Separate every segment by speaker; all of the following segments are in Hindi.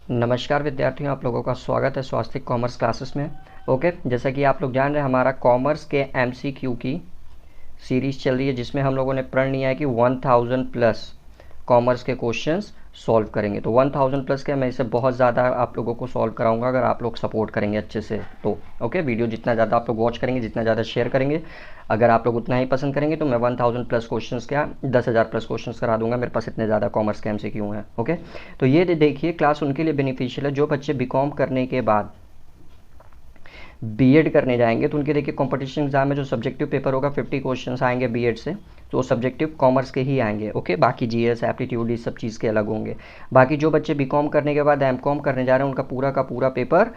Speaker 1: नमस्कार विद्यार्थियों, आप लोगों का स्वागत है स्वास्थ्य कॉमर्स क्लासेस में। ओके, जैसा कि आप लोग जान रहे हैं हमारा कॉमर्स के एमसीक्यू की सीरीज़ चल रही है, जिसमें हम लोगों ने प्रण लिया है कि 1000 प्लस कॉमर्स के क्वेश्चंस सॉल्व करेंगे। तो 1000 प्लस के मैं इसे बहुत ज़्यादा आप लोगों को सॉल्व कराऊंगा अगर आप लोग सपोर्ट करेंगे अच्छे से तो। ओके, वीडियो जितना ज़्यादा आप लोग वॉच करेंगे, जितना ज़्यादा शेयर करेंगे, अगर आप लोग उतना ही पसंद करेंगे तो मैं 1000 प्लस क्वेश्चंस क्या 10,000 प्लस क्वेश्चंस करा दूंगा। मेरे पास इतने ज़्यादा कॉमर्स के एमसीक्यू हैं। ओके, तो ये देखिए क्लास उनके लिए बेनिफिशियल है जो बच्चे बीकॉम करने के बाद बीएड करने जाएंगे। तो उनके देखिए कंपटीशन एग्जाम में जो सब्जेक्टिव पेपर होगा 50 क्वेश्चंस आएंगे बीएड से, तो वो सब्जेक्टिव कॉमर्स के ही आएंगे। ओके, बाकी जीएस एप्टीट्यूड इस सब चीज़ के अलग होंगे। बाकी जो बच्चे बीकॉम करने के बाद एमकॉम करने जा रहे हैं उनका पूरा का पूरा पेपर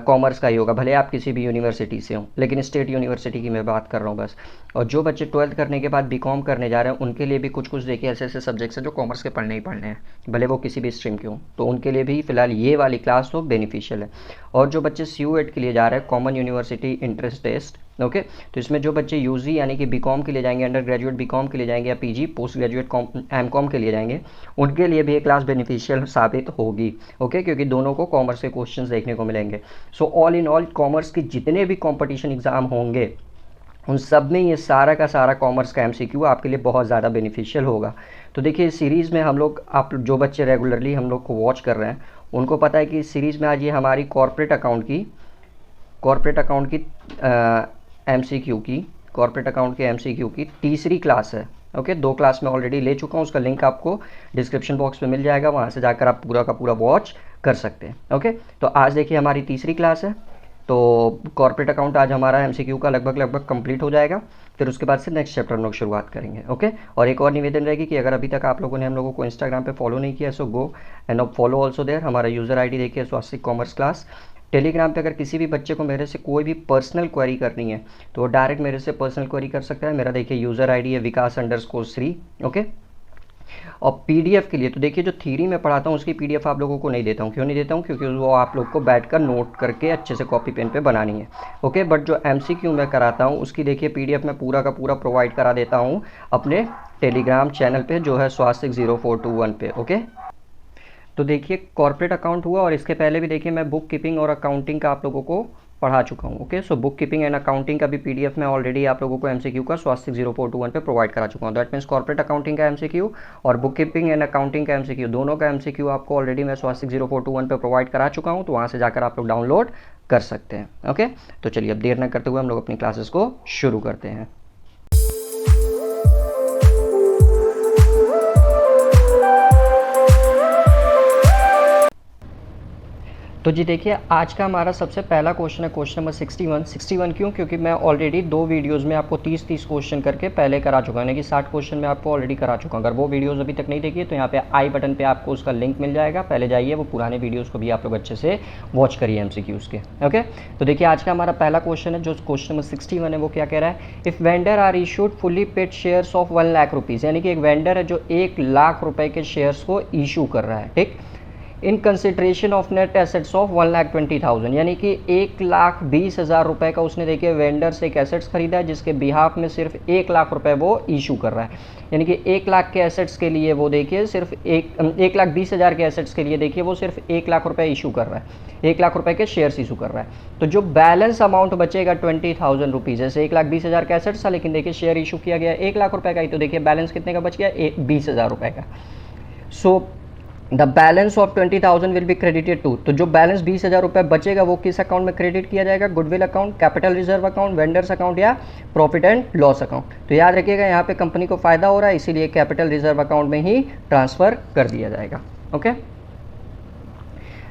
Speaker 1: कॉमर्स का ही होगा, भले आप किसी भी यूनिवर्सिटी से हों, लेकिन स्टेट यूनिवर्सिटी की मैं बात कर रहा हूँ बस। और जो बच्चे 12th करने के बाद बीकॉम करने जा रहे हैं उनके लिए भी कुछ कुछ देखिए ऐसे ऐसे सब्जेक्ट्स हैं जो कॉमर्स के पढ़ने ही पढ़ने हैं, भले वो किसी भी स्ट्रीम के हों, तो उनके लिए भी फिलहाल ये वाली क्लास तो बेनिफिशियल है। और जो बच्चे CUET के लिए जा रहे हैं, common university entrance test, okay, तो इसमें जो बच्चे यूजी यानी कि बीकॉम के लिए जाएंगे, अंडर ग्रेजुएट बीकॉम के लिए जाएंगे या पीजी पोस्ट ग्रेजुएट एमकॉम के लिए जाएंगे, उनके लिए भी ये क्लास बेनिफिशियल साबित होगी। ओके, क्योंकि दोनों को कॉमर्स के क्वेश्चंस देखने को मिलेंगे। So all in all commerce के जितने भी कंपटीशन एग्जाम होंगे उन सब में ये सारा का सारा कॉमर्स का एमसीक्यू आपके लिए बहुत ज़्यादा बेनिफिशियल होगा। तो देखिए इस सीरीज़ में हम लोग, आप जो बच्चे रेगुलरली हम लोग को वॉच कर रहे हैं उनको पता है कि इस सीरीज़ में आज ये हमारी कॉर्पोरेट अकाउंट की कॉर्पोरेट अकाउंट के एमसीक्यू की तीसरी क्लास है। ओके, 2 क्लास में ऑलरेडी ले चुका हूँ, उसका लिंक आपको डिस्क्रिप्शन बॉक्स में मिल जाएगा, वहाँ से जाकर आप पूरा का पूरा वॉच कर सकते हैं। ओके, तो आज देखिए हमारी तीसरी क्लास है। तो कॉर्पोरेट अकाउंट आज हमारा एमसीक्यू का लगभग कंप्लीट हो जाएगा, फिर उसके बाद से नेक्स्ट चैप्टर हम लोग शुरुआत करेंगे। ओके, और एक और निवेदन रहेगी कि अगर अभी तक आप लोगों ने हम लोगों को इंस्टाग्राम पे फॉलो नहीं किया so go and follow also there. हमारा यूज़र आईडी देखिए स्वास्थ्य कॉमर्स क्लास। टेलीग्राम पे अगर किसी भी बच्चे को मेरे से कोई भी पर्सनल क्वेरी करनी है तो वो डायरेक्ट मेरे से पर्सनल क्वेरी कर सकता है। मेरा देखिए यूज़र आईडी है विकास_3। ओके, और पीडीएफ के लिए तो देखिए जो थ्योरी में पढ़ाता हूँ उसकी पीडीएफ आप लोगों को नहीं देता हूँ। क्यों नहीं देता हूँ? क्योंकि वो आप लोग को बैठकर नोट करके अच्छे से कॉपी पेन पे बनानी है। ओके, बट जो एमसीक्यू मैं कराता हूँ उसकी देखिए पीडीएफ मैं पूरा का पूरा प्रोवाइड करा देता हूँ अपने टेलीग्राम चैनल पे जो है स्वास्थ्य 0421 पे। ओके, तो देखिए कॉर्पोरेट अकाउंट हुआ और इसके पहले भी देखिए मैं बुक कीपिंग और अकाउंटिंग का आप लोगों को पढ़ा चुका हूँ। Okay, so book keeping and accounting का भी पीडीएफ मैं ऑलरेडी आप लोगों को एमसीक्यू का स्वास्थ्य 0421 पे प्रोवाइड करा चुका हूँ। दैट मीन्स कॉर्पोरेट अकाउंटिंग का एमसीक्यू और बुक कीपिंग एंड अकाउंटिंग का एमसीक्यू दोनों का एमसीक्यू आपको ऑलरेडी मैं स्वास्थ्य 0421 पे प्रोवाइड करा चुका हूँ, तो वहाँ से जाकर आप लोग डाउनलोड कर सकते हैं। ओके, तो चलिए अब देर न करते हुए हम लोग अपनी क्लासेस को शुरू करते हैं। तो जी देखिए आज का हमारा सबसे पहला क्वेश्चन है क्वेश्चन नंबर 61 क्यों? क्योंकि मैं ऑलरेडी 2 वीडियोस में आपको 30 क्वेश्चन करके पहले करा चुका हूँ, यानी कि 60 क्वेश्चन में आपको ऑलरेडी करा चुका हूँ। अगर वो वीडियोस अभी तक नहीं देखिए तो यहाँ पे आई बटन पे आपको उसका लिंक मिल जाएगा, पहले जाइए वो पुराने वीडियोज़ को भी आप लोग अच्छे से वॉच करिए एमसीक्यूज़ के। ओके, तो देखिए आज का हमारा पहला क्वेश्चन है जो क्वेश्चन नंबर 61 है वो क्या कह रहा है, if vendor are issued fully paid shares of 1 lakh rupees, यानी कि एक वेंडर है जो 1 लाख रुपए के शेयर्स को इशू कर रहा है, ठीक, in consideration of net assets of 1,20,000, यानी कि 1,20,000 रुपए का उसने देखिए वेंडर से एक एसेट्स खरीदा है जिसके बिहाफ में सिर्फ 1 लाख रुपए वो इशू कर रहा है। यानी कि 1 लाख के एसेट्स के लिए वो देखिए सिर्फ 1,20,000 के एसेट्स के लिए देखिए वो सिर्फ 1 लाख रुपए इशू कर रहा है, 1 लाख रुपए के शेयर्स इशू कर रहा है। तो जो बैलेंस अमाउंट बचेगा 20,000 रुपीज़, जैसे 1,20,000 का एसेट्स था लेकिन देखिए शेयर इशू किया गया 1 लाख रुपए का ही, तो देखिए बैलेंस कितने का बच गया, 20,000 रुपए का। So the balance of 20,000 will be credited to, तो जो बैलेंस 20,000 रुपये बचेगा वो किस अकाउंट में क्रेडिट किया जाएगा, goodwill account, capital reserve account, vendors account या प्रॉफिट एंड लॉस अकाउंट। तो याद रखिएगा यहाँ पे कंपनी को फायदा हो रहा है इसीलिए कैपिटल रिजर्व अकाउंट में ही ट्रांसफर कर दिया जाएगा। ओके,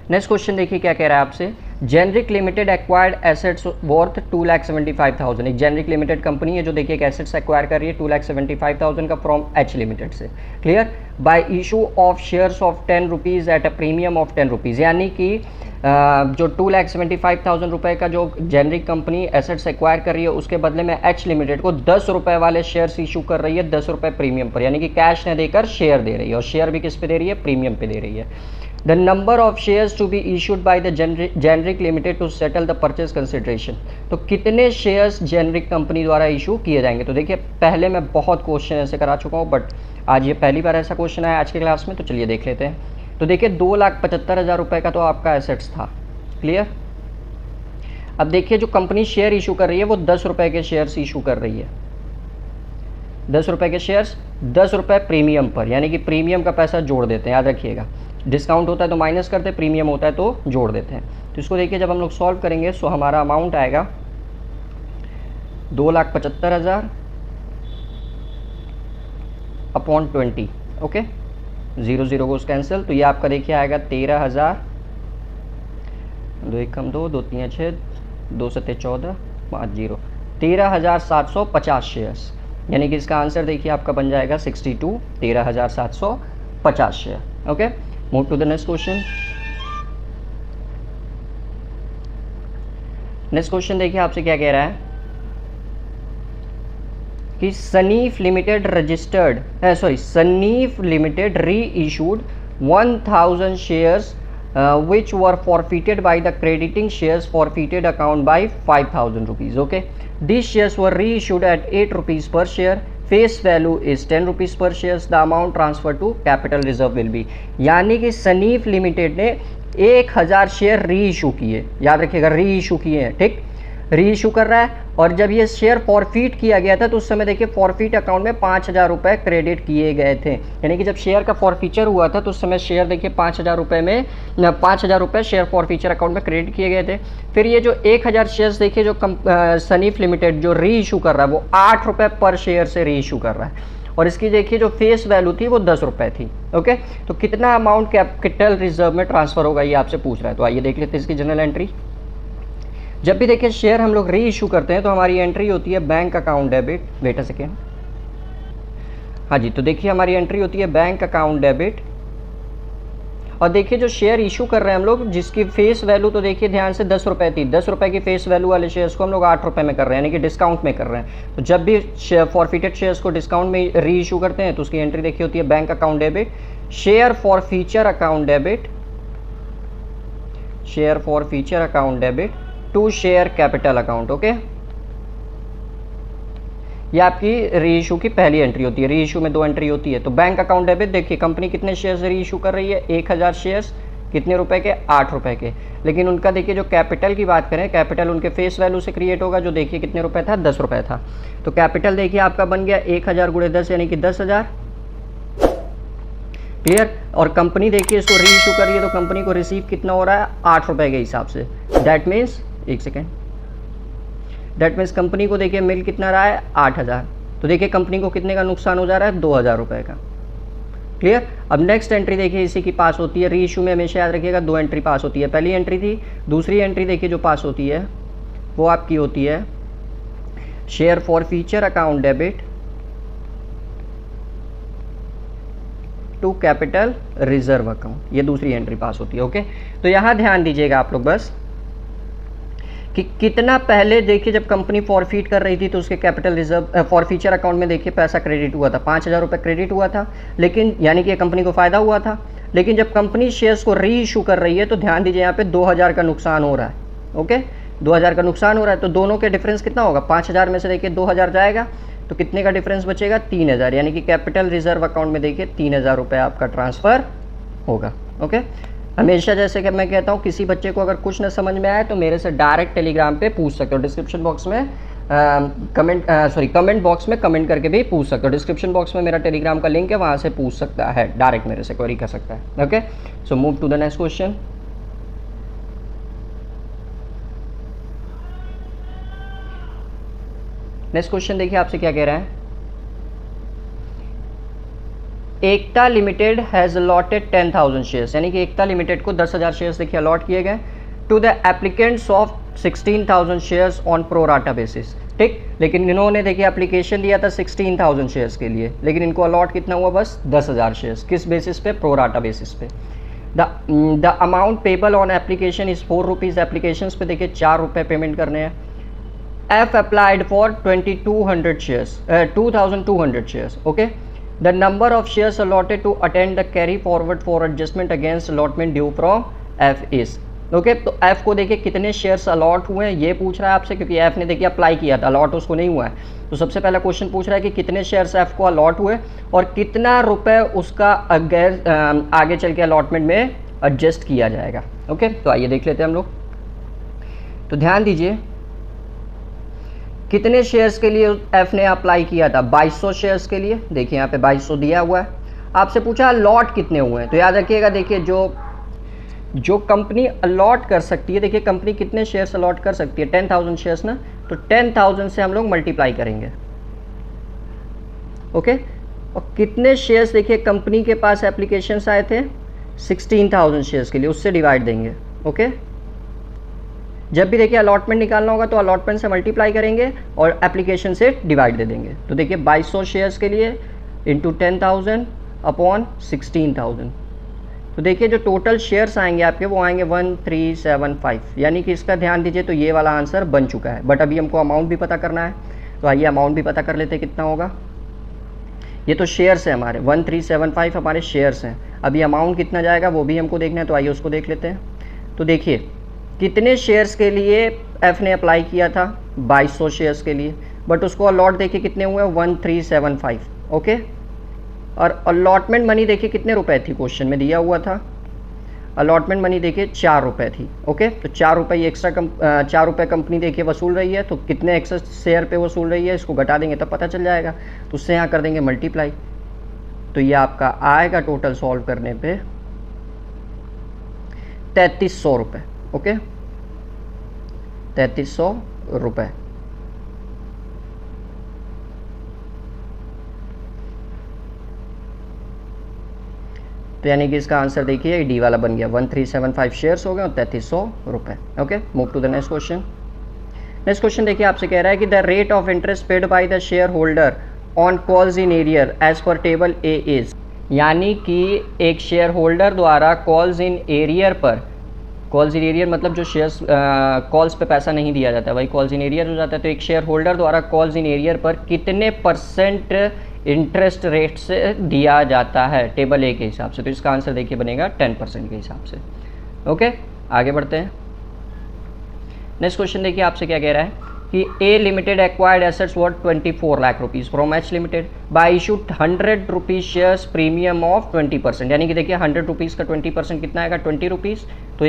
Speaker 1: नेक्स्ट क्वेश्चन देखिए क्या कह रहा है आपसे, generic limited acquired assets worth 2,75,000, एक जेनरिक लिमिटेड कंपनी है जो देखिए एक एसेट्स एक्वायर कर रही है 2,75,000 का फ्रॉम एच लिमिटेड से, clear, bye issue of shares of 10 rupees eight a premium of 10 rupees, यानी कि जो 2,75,000 रुपये का जो जेनरिक कंपनी एसेट्स एक्वायर कर रही है उसके बदले में एच लिमिटेड को 10 रुपये वाले शेयर्स इशू कर रही है 10 रुपये प्रीमियम पर, यानी कि कैश न देकर शेयर दे रही है, और शेयर भी किस पे दे रही है, प्रीमियम पे दे रही है। The number of shares to be issued by the Generic limited to settle the purchase consideration, तो कितने शेयर्स जेनरिक कंपनी द्वारा इशू किए जाएंगे। तो देखिए पहले मैं बहुत क्वेश्चन ऐसे करा चुका हूँ बट आज ये पहली बार ऐसा क्वेश्चन आया आज की क्लास में, तो चलिए देख लेते हैं। तो देखिए 2,75,000 रुपये का तो आपका एसेट्स था। क्लियर। अब देखिए जो कंपनी शेयर इशू कर रही है वो 10 रुपये के शेयर्स इशू कर रही है, 10 रुपये के शेयर्स, 10 रुपये प्रीमियम पर, यानी कि प्रीमियम का पैसा जोड़ देते हैं, याद रखिएगा। डिस्काउंट होता है तो माइनस करते हैं, प्रीमियम होता है तो जोड़ देते हैं। तो इसको देखिए जब हम लोग सॉल्व करेंगे सो हमारा अमाउंट आएगा 2,75,000 अपॉन 20। ओके, 0 0 गोस कैंसिल, तो ये आपका देखिए आएगा 13,000, 2 1 कम 2, 2 3 6, 2 7 14, 5 0, 13,750 शेयर्स, यानी कि इसका आंसर देखिए आपका बन जाएगा 62, 13,750 share. Okay, move to the next question. Next question देखिए आपसे क्या कह रहा है कि Sanif limited registered, Sanif limited reissued 1,000 shares which were forfeited by the crediting shares forfeited account by 5,000 rupees. Okay, these shares were reissued at 8 rupees per share. Face value is 10 rupees per share. The amount transferred to capital reserve will be, यानी कि सनीफ लिमिटेड ने 1,000 शेयर री इशू किए, याद रखिएगा री इशू किए हैं, ठीक, री इशू कर रहा है। और जब ये शेयर फॉरफीट किया गया था तो उस समय देखिए फॉरफीट अकाउंट में 5,000 रुपये क्रेडिट किए गए थे, यानी कि जब शेयर का फॉरफीचर हुआ था तो उस समय शेयर देखिए 5,000 रुपये में 5,000 रुपये शेयर फॉरफीचर अकाउंट में क्रेडिट किए गए थे। फिर ये जो 1,000 शेयर्स देखिए जो सनीफ लिमिटेड जो री इशू कर रहा है वो 8 रुपये पर शेयर से री इशू कर रहा है, और इसकी देखिए जो फेस वैल्यू थी वो 10 रुपये थी। ओके, तो कितना अमाउंट कैपिटल रिजर्व में ट्रांसफर होगा ये आपसे पूछ रहा है। तो आइए देख लेते हैं इसकी जनरल एंट्री। जब भी देखिए शेयर हम लोग री इशू करते हैं तो हमारी एंट्री होती है bank account debit, wait a second, हाँ जी, तो देखिए हमारी एंट्री होती है बैंक अकाउंट डेबिट। और देखिए जो शेयर इशू कर रहे हैं हम लोग जिसकी फेस वैल्यू तो देखिए ध्यान से 10 रुपये थी, 10 रुपये की फेस वैल्यू वाले शेयर्स को हम लोग 8 रुपये में कर रहे हैं, यानी कि डिस्काउंट में कर रहे हैं। तो जब भी फॉरफिटेड शेयर्स को डिस्काउंट में री इशू करते हैं तो उसकी एंट्री देखिए होती है bank account debit, share forfeiture account debit, share forfeiture account debit to share capital account. Okay, ये आपकी री इशू की पहली एंट्री होती है। री इशू में 2 एंट्री होती है। तो बैंक अकाउंट डेबिट देखिए कंपनी कितने शेयर री इशू कर रही है, 1,000 शेयर्स, कितने रुपए के, 8 रुपए के। लेकिन उनका देखिए जो कैपिटल की बात करें, कैपिटल उनके फेस वैल्यू से क्रिएट होगा, जो देखिए कितने रुपए था, 10 रुपए था। तो कैपिटल देखिए आपका बन गया 1,000 गुणे 10 यानी कि 10,000। क्लियर। और कंपनी देखिए इसको री इशू कर रही है तो कंपनी को रिसीव कितना हो रहा है, 8 रुपए के हिसाब से। दैट मीन्स, एक सेकेंड, दैट मीन्स कंपनी को देखिए मिल कितना रहा है, 8,000। तो देखिए कंपनी को कितने का नुकसान हो जा रहा है, 2,000 रुपये का। क्लियर। अब नेक्स्ट एंट्री देखिए इसी की पास होती है। री इशू में हमेशा याद रखिएगा 2 एंट्री पास होती है। पहली एंट्री थी, दूसरी एंट्री देखिए जो पास होती है वो आपकी होती है share forfeiture account debit to capital reserve account, ये दूसरी एंट्री पास होती है। ओके, तो यहाँ ध्यान दीजिएगा आप लोग बस कि कितना पहले देखिए जब कंपनी फॉरफीट कर रही थी तो उसके कैपिटल रिजर्व फॉरफीचर अकाउंट में देखिए पैसा क्रेडिट हुआ था, 5,000 रुपये क्रेडिट हुआ था, लेकिन यानी कि कंपनी को फ़ायदा हुआ था। लेकिन जब कंपनी शेयर्स को री इशू कर रही है तो ध्यान दीजिए यहाँ पे 2,000 का नुकसान हो रहा है। ओके, 2,000 का नुकसान हो रहा है, तो दोनों के डिफरेंस कितना होगा, 5,000 में से देखिए 2,000 जाएगा तो कितने का डिफरेंस बचेगा, 3,000, यानी कि कैपिटल रिजर्व अकाउंट में देखिए 3,000 रुपये आपका ट्रांसफ़र होगा। ओके, हमेशा जैसे कि मैं कहता हूँ किसी बच्चे को अगर कुछ ना समझ में आए तो मेरे से डायरेक्ट टेलीग्राम पे पूछ सकते हो, डिस्क्रिप्शन बॉक्स में कमेंट बॉक्स में कमेंट करके भी पूछ सकते हो। डिस्क्रिप्शन बॉक्स में मेरा टेलीग्राम का लिंक है, वहाँ से पूछ सकता है, डायरेक्ट मेरे से क्वेरी कर सकता है। Okay, so move to the next question. Next question देखिए आपसे क्या कह रहा है, Ekta limited has allotted 10,000 shares, यानी कि एकता लिमिटेड को 10,000 शेयर्स देखिए अलॉट किए गए to the applicants of 16,000 shares on pro rata basis. ठीक, लेकिन इन्होंने देखिए एप्लीकेशन दिया था 16,000 शेयर्स के लिए, लेकिन इनको अलॉट कितना हुआ, बस 10,000 शेयर्स। किस बेसिस पे, प्रोराटा बेसिस पे। The amount payable on application is 4 rupees. Application पे देखिए 4 रुपये पेमेंट करने हैं। F applied for 2,200 shares, 2,200 shares. Okay, the number of shares allotted to attend the carry forward for adjustment against allotment due from F is, okay, तो एफ को देखिए कितने शेयर्स अलॉट हुए हैं ये पूछ रहा है आपसे, क्योंकि एफ ने देखिए अप्लाई किया था, अलॉट उसको नहीं हुआ है। तो सबसे पहला क्वेश्चन पूछ रहा है कि कितने शेयर्स एफ को अलॉट हुए और कितना रुपए उसका आगे चल के अलॉटमेंट में एडजस्ट किया जाएगा। ओके, तो आइए देख लेते हैं हम लोग। तो ध्यान दीजिए, कितने शेयर्स के लिए एफ ने अप्लाई किया था? 2200 शेयर्स के लिए। देखिए यहाँ पे 2200 दिया हुआ है। आपसे पूछा अलॉट कितने हुए हैं, तो याद रखिएगा, देखिए जो कंपनी अलॉट कर सकती है, देखिए कंपनी कितने शेयर्स अलॉट कर सकती है, 10,000 शेयर्स ना, तो 10,000 से हम लोग मल्टीप्लाई करेंगे। ओके, और कितने शेयर्स देखिए कंपनी के पास एप्लीकेशंस आए थे, 16,000 शेयर्स के लिए, उससे डिवाइड देंगे। ओके, जब भी देखिए अलॉटमेंट निकालना होगा तो अलॉटमेंट से मल्टीप्लाई करेंगे और एप्लीकेशन से डिवाइड दे देंगे। तो देखिए 2200 शेयर्स के लिए इंटू 10,000 अपॉन 16,000, तो देखिए जो टोटल शेयर्स आएंगे आपके वो आएंगे 1375, यानी कि इसका ध्यान दीजिए तो ये वाला आंसर बन चुका है। बट अभी हमको अमाउंट भी पता करना है, तो आइए अमाउंट भी पता कर लेते हैं कितना होगा। ये तो शेयर्स है हमारे, 1375 हमारे शेयर्स हैं। अभी अमाउंट कितना जाएगा वो भी हमको देखना है, तो आइए उसको देख लेते हैं। तो देखिए कितने शेयर्स के लिए एफ ने अप्लाई किया था, 2200 शेयर्स के लिए, बट उसको अलॉट देखिए कितने हुए, 1375। ओके, और अलॉटमेंट मनी देखिए कितने रुपए थी, क्वेश्चन में दिया हुआ था अलॉटमेंट मनी देखिए 4 रुपये थी। ओके, तो 4 रुपये एक्स्ट्रा 4 रुपये कंपनी देखिए वसूल रही है, तो कितने एक्स्ट्रा शेयर पे वसूल रही है इसको घटा देंगे तब पता चल जाएगा। तो उससे यहाँ कर देंगे मल्टीप्लाई, तो ये आपका आएगा टोटल सॉल्व करने पे 3300 रुपये। ओके, 3300 रुपये। तो यानी कि इसका आंसर देखिए डी वाला बन गया, 1375 शेयर्स हो गए और 3300 रुपये। Okay, move to the next question. Next question देखिए आपसे कह रहा है कि the rate of interest paid by the shareholder on calls in arrear as per table A is, यानी कि एक शेयर होल्डर द्वारा कॉल्स इन एरियर पर, कॉल्स इन एरियर मतलब जो शेयर्स कॉल्स पे पैसा नहीं दिया जाता है वही कॉल्स इन एरियर हो जाता है। तो एक शेयर होल्डर द्वारा कॉल्स इन एरियर पर कितने परसेंट इंटरेस्ट रेट से दिया जाता है टेबल ए के हिसाब से, तो इसका आंसर देखिए बनेगा 10% के हिसाब से। ओके, आगे बढ़ते हैं। नेक्स्ट क्वेश्चन देखिए आपसे क्या कह रहा है कि A limited acquired assets worth 24 lakh rupees from H limited by issued 100 rupees shares premium of 20%, यानी कि देखिए 100 रुपीज़ का 20% कितना आएगा, 20 रुपीज़, तो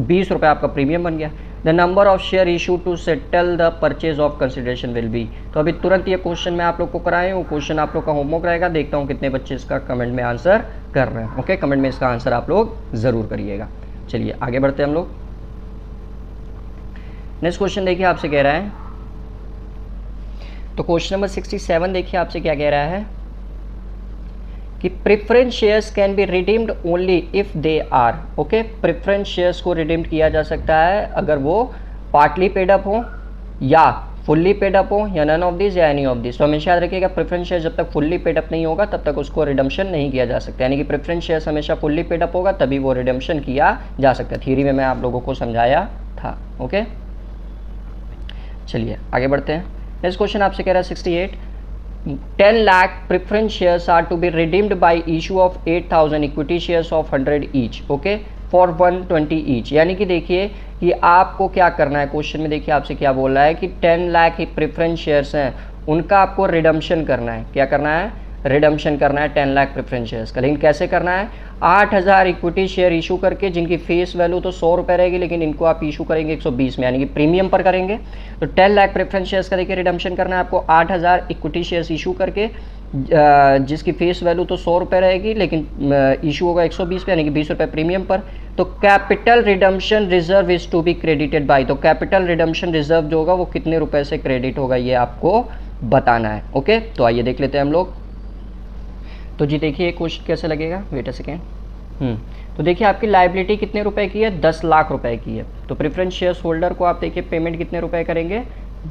Speaker 1: 20 रुपये आपका प्रीमियम बन गया। The number of share issue to settle the purchase of consideration will be, तो अभी तुरंत ये क्वेश्चन मैं आप लोग को कराए हूँ, क्वेश्चन आप लोग का होमवर्क रहेगा, देखता हूँ कितने बच्चे इसका कमेंट में आंसर कर रहे हैं। ओके, कमेंट में इसका आंसर आप लोग ज़रूर करिएगा। चलिए आगे बढ़ते हैं हम लोग। नेक्स्ट क्वेश्चन देखिए आपसे कह रहा है, तो क्वेश्चन नंबर 67 देखिए आपसे क्या कह रहा है कि preference shares can be redeemed only if they are, okay, preference shares को रिडीम्ड किया जा सकता है अगर वो पार्टली पेड अप हो या फुल्ली पेड अप हो या नन ऑफ दिस या एनी ऑफ दिस। तो हमेशा याद रखिएगा प्रेफरेंस शेयर जब तक फुल्ली पेड अप नहीं होगा तब तक उसको रिडम्पशन नहीं किया जा सकता, यानी कि प्रेफरेंस शेयर्स हमेशा फुल्ली पेड अप होगा तभी वो रिडम्पशन किया जा सकता है। थ्योरी में मैं आप लोगों को समझाया था। ओके, चलिए आगे बढ़ते हैं। नेक्स्ट क्वेश्चन आपसे कह रहा है 68, 10 lakh preference shares are to be redeemed by issue of 8,000 equity shares of 100 each, okay, for 120 each, यानी कि देखिए कि आपको क्या करना है, क्वेश्चन में देखिए आपसे क्या बोल रहा है कि 10 लाख प्रेफरेंस शेयर्स हैं उनका आपको रिडम्पशन करना है। क्या करना है? रिडम्पशन करना है 10 लाख प्रेफरेंस शेयर्स का। लेकिन कैसे करना है? 8,000 इक्विटी शेयर इशू करके, जिनकी फेस वैल्यू तो 100 रुपये रहेगी, लेकिन इनको आप इशू करेंगे 120 में, यानी कि प्रीमियम पर करेंगे। तो 10 लाख प्रेफरेंस शेयर्स का देखिए रिडम्पशन करना है आपको 8,000 इक्विटी शेयर्स इशू करके, जिसकी फेस वैल्यू तो 100 रुपये रहेगी, लेकिन इशू होगा 120 पे, यानी कि 20 रुपये प्रीमियम पर। तो capital redemption reserve is to be credited by, तो कैपिटल रिडम्पशन रिजर्व जो होगा वो कितने रुपए से क्रेडिट होगा ये आपको बताना है। ओके, तो आइए देख लेते हैं हम लोग। तो जी देखिए क्वेश्चन कैसे लगेगा, वेट अ सेकेंड। तो देखिए आपकी लायबिलिटी कितने रुपए की है? 10 लाख रुपए की है। तो प्रेफरेंस शेयर्स होल्डर को आप देखिए पेमेंट कितने रुपए करेंगे?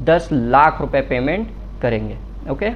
Speaker 1: 10 लाख रुपए पेमेंट करेंगे। ओके,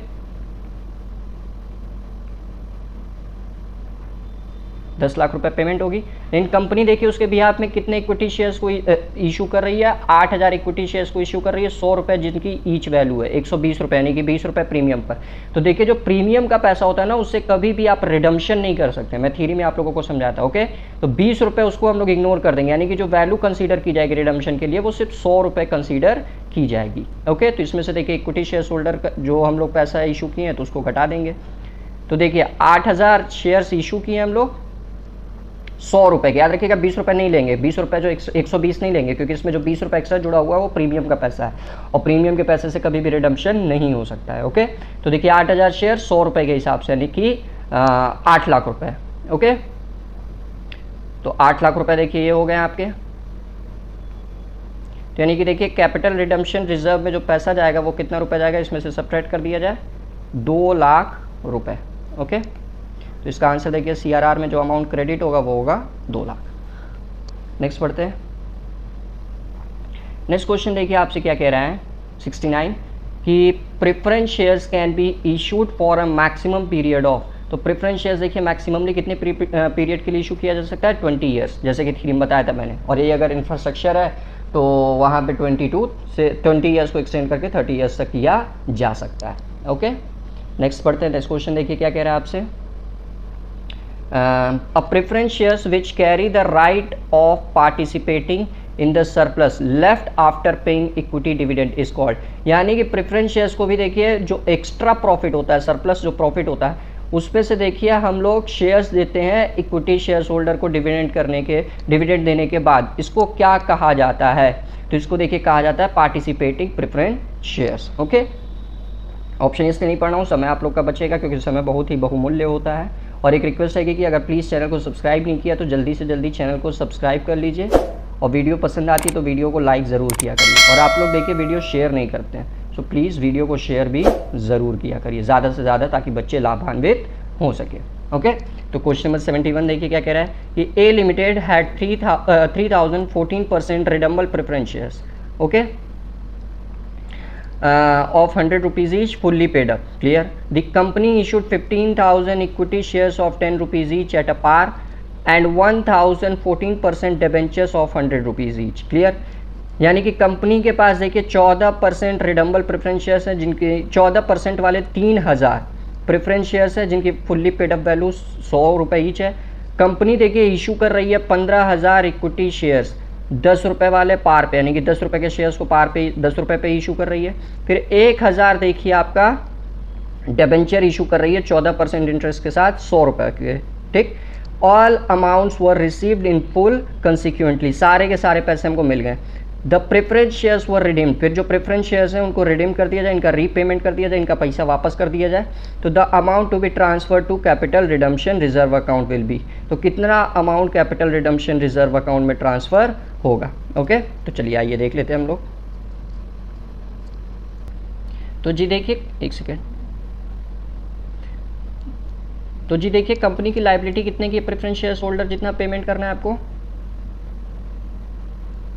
Speaker 1: 10 लाख रुपए पेमेंट होगी। लेकिन कंपनी देखिए उसके बिहाफ में कितने इक्विटी शेयर्स को इशू कर रही है, 8000 इक्विटी शेयर्स को इशू कर रही है, 100 रुपये जिनकी ईच वैल्यू है, 120 रुपये, यानी कि 20 रुपये प्रीमियम पर। तो देखिए जो प्रीमियम का पैसा होता है ना, उससे कभी भी आप रिडम्पशन नहीं कर सकते। मैं थ्योरी में आप लोगों को समझाता, ओके। तो 20 रुपये उसको हम लोग इग्नोर कर देंगे, यानी कि जो वैल्यू कंसीडर की जाएगी रिडम्पशन के लिए वो सिर्फ 100 रुपये कंसीडर की जाएगी, ओके। तो इसमें से देखिए इक्विटी शेयर होल्डर का जो हम लोग पैसा इशू किए हैं तो उसको घटा देंगे। तो देखिए 8000 शेयर्स इशू किए हम लोग 100 रुपये के, याद रखिएगा 20 रुपये नहीं लेंगे, 20 रुपये जो 120 नहीं लेंगे, क्योंकि इसमें जो 20 रुपये एक्स्ट्रा जुड़ा हुआ है वो प्रीमियम का पैसा है, और प्रीमियम के पैसे से कभी भी रिडम्पशन नहीं हो सकता है, ओके। तो देखिए 8000 शेयर 100 रुपये के हिसाब से, यानी कि 8 लाख रुपये, ओके। तो 8 लाख रुपये देखिए ये हो गए आपके। तो यानी कि देखिए कैपिटल रिडम्पशन रिजर्व में जो पैसा जाएगा वो कितना रुपये जाएगा, इसमें से सब्ट्रैक्ट कर दिया जाए 2 लाख रुपये, ओके। तो इसका आंसर देखिए CRR में जो अमाउंट क्रेडिट होगा वो होगा 2 लाख। नेक्स्ट पढ़ते हैं। नेक्स्ट क्वेश्चन देखिए आपसे क्या कह रहा है 69 कि preference shares can be issued for a maximum period of. तो प्रेफरेंस शेयर्स देखिए मैक्सिममली कितने पीरियड के लिए इशू किया जा सकता है, 20 ईयर्स, जैसे कि थ्री में बताया था मैंने। और ये अगर इंफ्रास्ट्रक्चर है तो वहाँ पे 22 से 20 ईयर्स को एक्सटेंड करके 30 ईयर्स तक किया जा सकता है, ओके। नेक्स्ट पढ़ते हैं। नेक्स्ट क्वेश्चन देखिए क्या कह रहा है आपसे। A preference shares which carry the right of participating in the surplus left after paying equity dividend is called। यानी कि प्रेफरेंस शेयर्स को भी देखिए जो एक्स्ट्रा प्रॉफिट होता है, सरप्लस जो प्रॉफिट होता है उस पे से देखिए हम लोग शेयर्स देते हैं इक्विटी शेयर्स होल्डर को डिविडेंड देने के बाद, इसको क्या कहा जाता है। तो इसको देखिए कहा जाता है participating preference shares, okay. Option इसलिए नहीं पढ़ना हूँ, समय आप लोग का बचेगा क्योंकि समय बहुत ही बहुमूल्य होता है। और एक रिक्वेस्ट है कि अगर प्लीज़ चैनल को सब्सक्राइब नहीं किया तो जल्दी से जल्दी चैनल को सब्सक्राइब कर लीजिए, और वीडियो पसंद आती है तो वीडियो को लाइक ज़रूर किया करिए। और आप लोग देखिए वीडियो शेयर नहीं करते हैं, सो प्लीज़ वीडियो को शेयर भी ज़रूर किया करिए ज़्यादा से ज़्यादा, ताकि बच्चे लाभान्वित हो सके, ओके। तो क्वेश्चन नंबर 71 देखिए क्या कह रहा है कि A limited had 3014% redeemable preference shares, okay, of 100 rupees each, fully paid up, clear। The company issued 15,000 equity shares of 10 rupees each at a par and 1014% debentures of 100 rupees each, clear। यानी कि कंपनी के पास देखिए 14% रिडम्बल प्रेफरेंस शेयर्स हैं, जिनके 14% वाले 3000 प्रेफरेंस शेयर्स है जिनकी फुल्ली पेड अप वैल्यू 100 रुपये ईच है। कंपनी देखिए इशू कर रही है 15,000 इक्विटी शेयर्स 10 रुपये वाले पार पे, यानी कि 10 रुपये के शेयर्स को पार पे 10 रुपये पे इशू कर रही है। फिर 1000 देखिए आपका डिबेंचर इशू कर रही है 14% इंटरेस्ट के साथ 100 रुपये के, ठीक। All amounts were received in full consequently, सारे के सारे पैसे हमको मिल गए। The preference shares were redeemed, फिर जो प्रेफरेंस शेयर्स हैं उनको रिडीम कर दिया जाए, इनका रीपेमेंट कर दिया जाए, इनका पैसा वापस कर दिया जाए। तो the amount to be transfer to capital redemption reserve account will be, तो कितना amount capital redemption reserve account में ट्रांसफर होगा, ओके। तो चलिए आइए देख लेते हैं हम लोग। तो जी देखिए एक सेकेंड, तो जी देखिए कंपनी की लायबिलिटी कितने की प्रेफरेंस शेयर्स होल्डर जितना पेमेंट करना है आपको,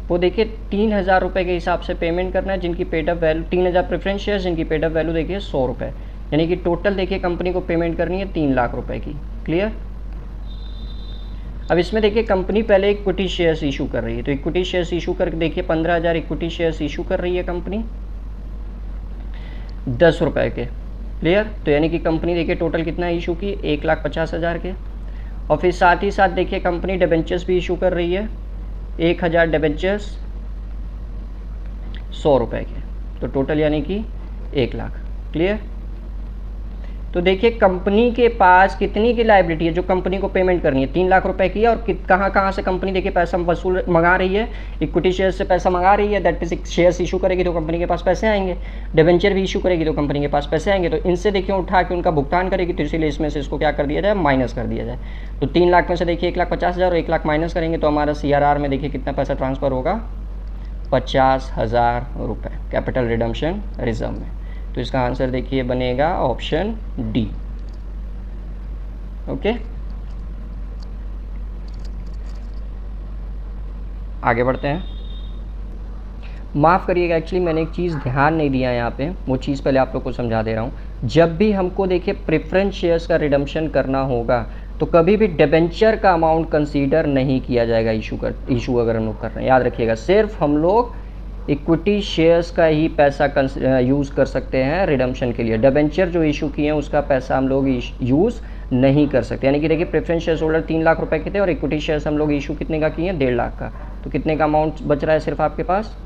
Speaker 1: वो देखिए 3000 रुपये के हिसाब से पेमेंट करना है, जिनकी paid up value 3000 preference shares जिनकी पेड अप वैल्यू देखिए 100 रुपये, यानी कि टोटल देखिए कंपनी को पेमेंट करनी है 3 लाख रुपए की, क्लियर। अब इसमें देखिए कंपनी पहले इक्विटी शेयर्स इशू कर रही है, तो इक्विटी शेयर्स इशू करके देखिए 15,000 इक्विटी शेयर्स इशू कर रही है कंपनी 10 रुपये के, क्लियर। तो यानी कि कंपनी देखिए टोटल कितना इशू की 1,50,000 के। और फिर साथ ही साथ देखिए कंपनी डिबेंचर्स भी इशू कर रही है 1000 डिबेंचर्स 100 रुपये के, तो टोटल यानी कि 1 लाख, क्लियर। तो देखिए कंपनी के पास कितनी की लायबिलिटी है जो कंपनी को पेमेंट करनी है, 3 लाख रुपए की है। और कहाँ से कंपनी देखिए पैसा वसूल मंगा रही है, इक्विटी शेयर से पैसा मंगा रही है, दैट इज शेयर्स इशू करेगी तो कंपनी के पास पैसे आएंगे, डिबेंचर भी इशू करेगी तो कंपनी के पास पैसे आएंगे, तो इनसे देखिए उठा के उनका भुगतान करेगी, तो इसीलिए इसमें से इसको क्या कर दिया जाए, माइनस कर दिया जाए। तो 3 लाख में से देखिए 1,50,000 और 1 लाख माइनस करेंगे तो हमारा CRR में देखिए कितना पैसा ट्रांसफ़र होगा, 50,000 रुपये कैपिटल रिडम्पशन रिजर्व में। तो इसका आंसर देखिए बनेगा ऑप्शन डी, ओके। आगे बढ़ते हैं। माफ़ करिएगा, एक्चुअली मैंने एक चीज़ ध्यान नहीं दिया यहाँ पे, वो चीज़ पहले आप लोग को समझा दे रहा हूँ। जब भी हमको देखिए प्रेफरेंस शेयर्स का रिडम्पशन करना होगा तो कभी भी डिबेंचर का अमाउंट कंसीडर नहीं किया जाएगा इशू अगर हम लोग कर रहे हैं, याद रखिएगा। सिर्फ हम लोग इक्विटी शेयर्स का ही पैसा यूज़ कर सकते हैं रिडम्पशन के लिए। डिबेंचर जो इशू किए हैं उसका पैसा हम लोग यूज़ नहीं कर सकते। यानी कि देखिए प्रेफरेंस शेयर होल्डर 3 लाख रुपए के थे और इक्विटी शेयर्स हम लोग इशू कितने का किए हैं, 1.5 लाख का। तो कितने का अमाउंट बच रहा है सिर्फ आपके पास,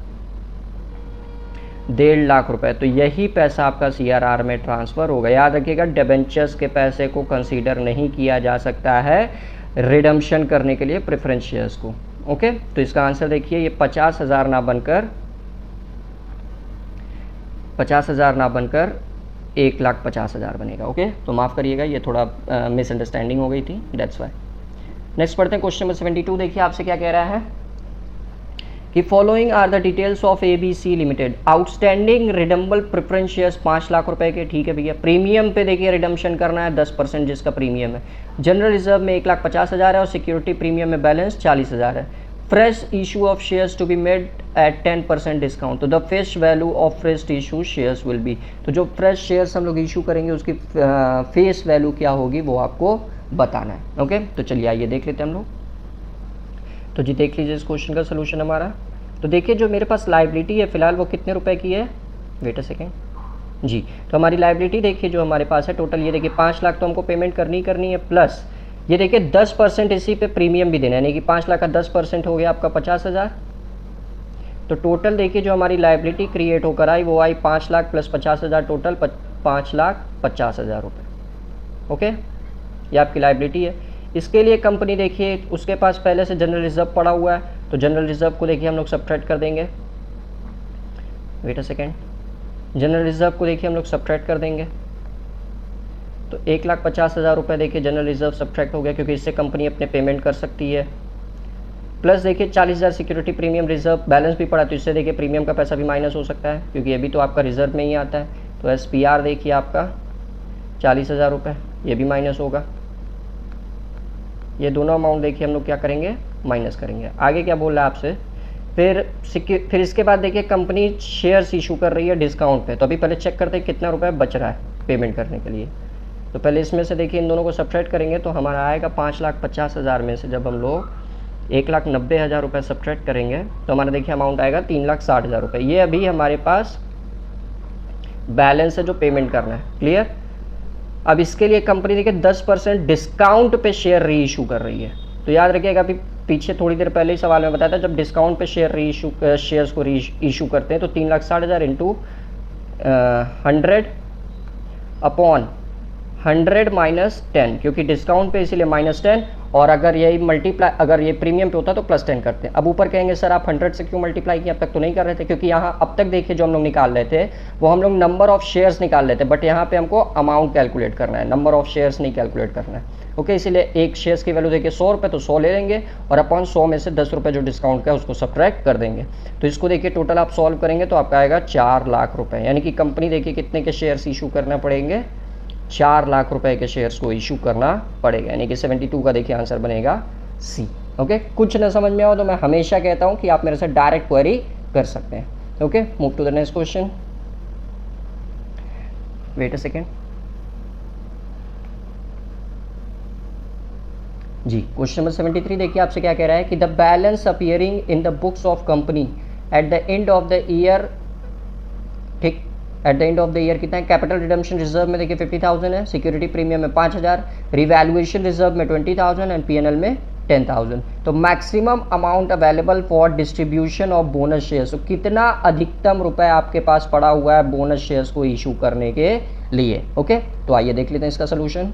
Speaker 1: 1.5 लाख रुपए। तो यही पैसा आपका CRR में ट्रांसफ़र होगा। याद रखिएगा डिबेंचर्स के पैसे को कंसीडर नहीं किया जा सकता है रिडम्पशन करने के लिए प्रेफरेंस शेयर्स को। ओके, तो इसका आंसर देखिए, ये 50,000 ना बनकर 1,50,000 बनेगा। ओके, तो माफ़ करिएगा, ये थोड़ा मिसअंडरस्टैंडिंग हो गई थी, दैट्स वाई। नेक्स्ट पढ़ते हैं क्वेश्चन नंबर 72। देखिए आपसे क्या कह रहा है कि following are the details of ABC limited, outstanding redeemable preference shares 5 lakh रुपए के। ठीक है भैया, प्रीमियम पे देखिए रिडम्पशन करना है 10% जिसका प्रीमियम है। जनरल रिजर्व में 1,50,000 है और सिक्योरिटी प्रीमियम में बैलेंस 40,000 है। Fresh issue of shares to be made at 10% discount. तो the face value of fresh issue shares will be, तो जो फ्रेश शेयर्स हम लोग इशू करेंगे उसकी फेस वैल्यू क्या होगी वो आपको बताना है। ओके, तो चलिए आइए देख लेते हैं हम लोग। तो जी देख लीजिए इस क्वेश्चन का सोल्यूशन हमारा। तो देखिए जो मेरे पास लाइबिलिटी है फिलहाल वो कितने रुपए की है, वेट अ सेकेंड जी। तो हमारी लाइबिलिटी देखिए जो हमारे पास है टोटल, ये देखिए 5 लाख तो हमको पेमेंट करनी है, प्लस ये देखिए 10% इसी पे प्रीमियम भी देना है, यानी कि 5 लाख का 10% हो गया आपका 50,000। तो टोटल देखिए जो हमारी लाइबिलिटी क्रिएट होकर आई वो आई 5 लाख प्लस 50,000, टोटल 5,50,000 रुपये। ओके, ये आपकी लाइबिलिटी है। इसके लिए कंपनी देखिए उसके पास पहले से जनरल रिजर्व पड़ा हुआ है, तो जनरल रिजर्व को देखिए हम लोग सब्ट्रैक्ट कर देंगे, wait a second, general reserve को देखिए हम लोग सब्ट्रैक्ट कर देंगे। तो 1,50,000 रुपये देखिए जनरल रिजर्व सब्ट्रैक्ट हो गया क्योंकि इससे कंपनी अपने पेमेंट कर सकती है। प्लस देखिए 40,000 सिक्योरिटी प्रीमियम रिजर्व बैलेंस भी पड़ा, तो इससे देखिए प्रीमियम का पैसा भी माइनस हो सकता है क्योंकि ये भी तो आपका रिजर्व में ही आता है। तो SPR देखिए आपका 40,000 रुपये, ये भी माइनस होगा। ये दोनों अमाउंट देखिए हम लोग क्या करेंगे, माइनस करेंगे। आगे क्या बोल रहा है आपसे, फिर इसके बाद देखिए कंपनी शेयर्स इशू कर रही है डिस्काउंट पे। तो अभी पहले चेक करते हैं कितना रुपया बच रहा है पेमेंट करने के लिए। तो पहले इसमें से देखिए इन दोनों को सब्ट्रैक्ट करेंगे तो हमारा आएगा 5,50,000 में से जब हम लोग 1,90,000 रुपये सब्ट्रैक्ट करेंगे तो हमारा देखिए अमाउंट आएगा 3,60,000 रुपये। ये अभी हमारे पास बैलेंस है जो पेमेंट करना है, क्लियर। अब इसके लिए कंपनी देखिए 10% डिस्काउंट पे शेयर री इशू कर रही है। तो याद रखिएगा अभी पीछे थोड़ी देर पहले ही सवाल में बताया था, जब डिस्काउंट पे शेयर्स को री इशू करते हैं तो 3,60,000 इंटू 100 अपॉन 100 माइनस 10, क्योंकि डिस्काउंट पे इसीलिए -10, और अगर यही मल्टीप्लाई अगर ये प्रीमियम पे होता तो +10 करते हैं। अब ऊपर कहेंगे सर आप 100 से क्यों मल्टीप्लाई किया, अब तक तो नहीं कर रहे थे, क्योंकि यहाँ अब तक देखिए जो हम लोग निकाल रहे थे वो हम लोग नंबर ऑफ शेयर्स निकाल रहे थे, बट यहाँ पे हमको अमाउंट कैलकुलेट करना है, नंबर ऑफ शेयर्स नहीं कैलकुलेट करना है। ओके, इसीलिए एक शेयर्स की वैल्यू देखिए 100 रुपये, तो 100 ले लेंगे और अपॉन 100 में से 10 रुपये जो डिस्काउंट का है उसको सब्ट्रैक्ट कर देंगे। तो इसको देखिए टोटल आप सॉल्व करेंगे तो आपका आएगा 4 लाख रुपये, यानी कि कंपनी देखिए कितने के शेयर्स इशू करना पड़ेंगे, 4 लाख रुपए के शेयर्स को इशू करना पड़ेगा, यानी कि 72 का देखिए आंसर बनेगा C। ओके, कुछ ना समझ में आओ तो मैं हमेशा कहता हूं कि आप मेरे से डायरेक्ट क्वेरी कर सकते हैं। Okay, move to the next question, wait a second जी। क्वेश्चन नंबर 73 देखिए आपसे क्या कह रहा है कि the balance appearing in the books of company at the end of the year, ठीक, at the end of the year कितना है, कैपिटल रिडम्पशन रिजर्व में देखिए 50,000 है, सिक्योरिटी प्रीमियम में 5,000, रिवैल्यूएशन रिजर्व में 20,000 एंड PNL में 10,000। तो maximum amount available for distribution of bonus shares, तो कितना अधिकतम रुपए आपके पास पड़ा हुआ है बोनस शेयर्स को इशू करने के लिए। ओके, तो आइए देख लेते हैं इसका सोल्यूशन।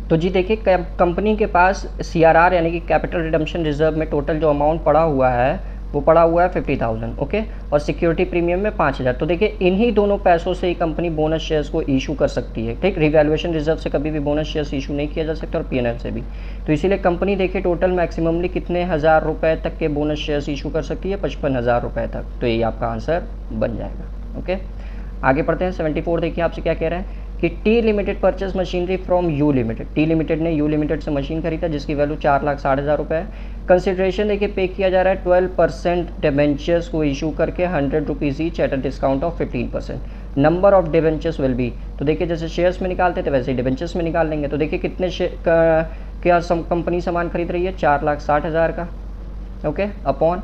Speaker 1: तो जी देखिए कंपनी के पास CRR यानी कि कैपिटल रिडम्पशन रिजर्व में टोटल जो अमाउंट पड़ा हुआ है वो पड़ा हुआ है 50,000, ओके, और सिक्योरिटी प्रीमियम में 5,000। तो देखिए इन्हीं दोनों पैसों से ही कंपनी बोनस शेयर्स को इशू कर सकती है, ठीक। रिवैल्यूएशन रिजर्व से कभी भी बोनस शेयर्स इशू नहीं किया जा सकता और PNL से भी। तो इसीलिए कंपनी देखिए टोटल मैक्सिममली कितने हज़ार रुपये तक के बोनस शेयर्स इशू कर सकती है, 55,000 रुपये तक। तो यही आपका आंसर बन जाएगा। ओके, आगे पढ़ते हैं। 74 देखिए आपसे क्या कह रहा है कि कि T limited purchase machinery from you limited, T limited ने यू लिमिटेड से मशीन खरीदा जिसकी वैल्यू 4,60,000 रुपये है। कंसिडरेशन देखिए पे किया जा रहा है 12% डिबेंचर्स को इशू करके 100 rupees each at a discount of 15%। Number of debentures will be, तो देखिए जैसे शेयर्स में निकालते थे वैसे ही डिबेंचर्स में निकाल लेंगे। तो देखिए कितने क्या कंपनी सामान खरीद रही है, 4,60,000 का, ओके, अपॉन